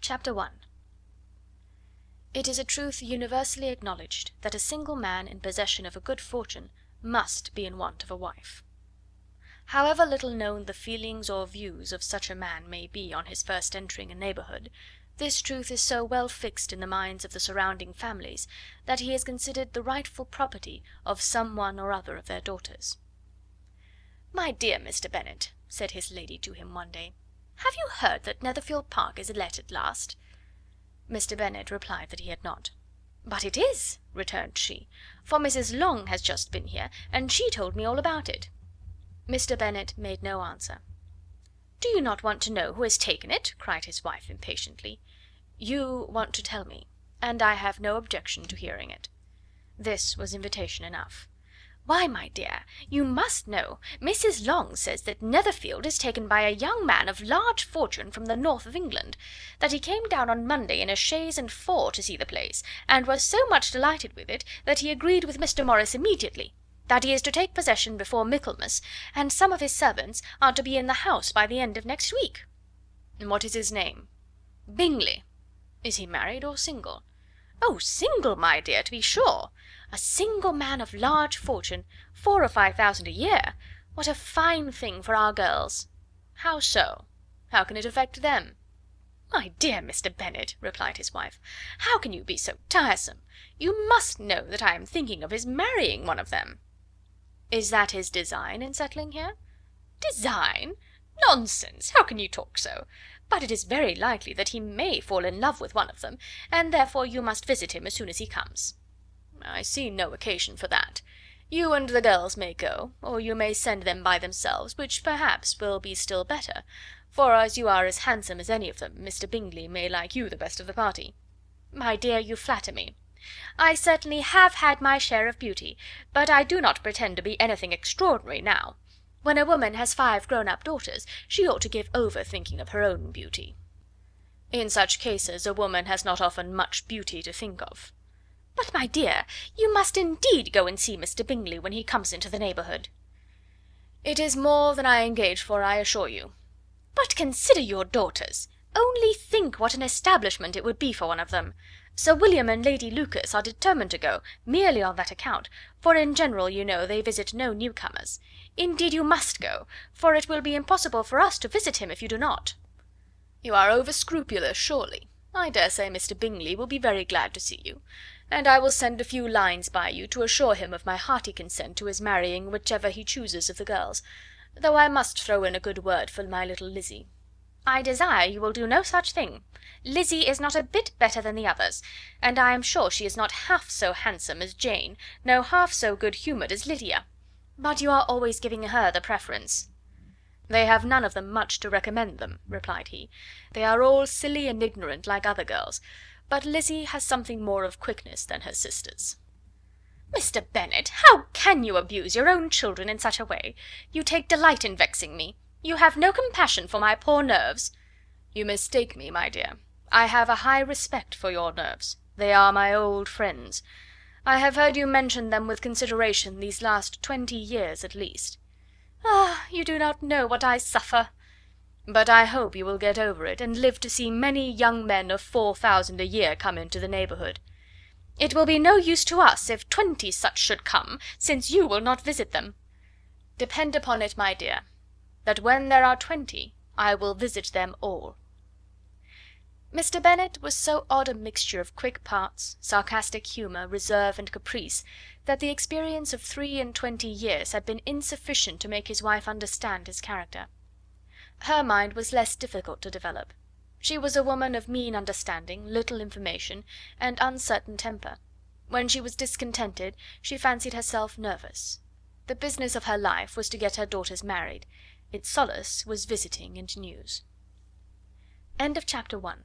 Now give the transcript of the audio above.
Chapter 1. It is a truth universally acknowledged that a single man in possession of a good fortune must be in want of a wife. However little known the feelings or views of such a man may be on his first entering a neighbourhood, this truth is so well fixed in the minds of the surrounding families that he is considered the rightful property of some one or other of their daughters. "My dear Mr. Bennet," said his lady to him one day, "have you heard that Netherfield Park is let at last?" Mr. Bennet replied that he had not. "But it is," returned she, "for Mrs. Long has just been here, and she told me all about it." Mr. Bennet made no answer. "Do you not want to know who has taken it?" cried his wife impatiently. "You want to tell me, and I have no objection to hearing it." This was invitation enough. "Why, my dear, you must know. Mrs. Long says that Netherfield is taken by a young man of large fortune from the north of England; that he came down on Monday in a chaise and four to see the place, and was so much delighted with it that he agreed with Mr. Morris immediately; that he is to take possession before Michaelmas, and some of his servants are to be in the house by the end of next week." "And what is his name?" "Bingley." "Is he married or single?" "Oh, single, my dear, to be sure. A single man of large fortune, 4,000 or 5,000 a year. What a fine thing for our girls!" "How so? How can it affect them?" "My dear Mr. Bennet," replied his wife, "how can you be so tiresome? You must know that I am thinking of his marrying one of them." "Is that his design in settling here?" "Design? Nonsense! How can you talk so? But it is very likely that he may fall in love with one of them, and therefore you must visit him as soon as he comes." "I see no occasion for that. You and the girls may go, or you may send them by themselves, which perhaps will be still better, for as you are as handsome as any of them, Mr. Bingley may like you the best of the party." "My dear, you flatter me. I certainly have had my share of beauty, but I do not pretend to be anything extraordinary now. When a woman has 5 grown-up daughters, she ought to give over thinking of her own beauty." "In such cases a woman has not often much beauty to think of." "But, my dear, you must indeed go and see Mr. Bingley when he comes into the neighbourhood." "It is more than I engage for, I assure you." "But consider your daughters. Only think what an establishment it would be for one of them. Sir William and Lady Lucas are determined to go, merely on that account, for in general, you know, they visit no newcomers. Indeed you must go, for it will be impossible for us to visit him if you do not." "You are over scrupulous, surely. I dare say Mr. Bingley will be very glad to see you, and I will send a few lines by you to assure him of my hearty consent to his marrying whichever he chooses of the girls, though I must throw in a good word for my little Lizzie." "I desire you will do no such thing. Lizzie is not a bit better than the others, and I am sure she is not half so handsome as Jane, no half so good humoured as Lydia. But you are always giving her the preference." "They have none of them much to recommend them," replied he. "They are all silly and ignorant like other girls, but Lizzie has something more of quickness than her sisters." "Mr. Bennet, how can you abuse your own children in such a way? You take delight in vexing me. You have no compassion for my poor nerves." "You mistake me, my dear. I have a high respect for your nerves. They are my old friends. I have heard you mention them with consideration these last 20 years at least." "Ah, you do not know what I suffer." "But I hope you will get over it, and live to see many young men of 4,000 a year come into the neighbourhood." "It will be no use to us if 20 such should come, since you will not visit them." "Depend upon it, my dear, that when there are 20 I will visit them all." Mr. Bennet was so odd a mixture of quick parts, sarcastic humour, reserve, and caprice, that the experience of 23 years had been insufficient to make his wife understand his character. Her mind was less difficult to develop. She was a woman of mean understanding, little information, and uncertain temper. When she was discontented, she fancied herself nervous. The business of her life was to get her daughters married. Its solace was visiting and news. End of chapter 1.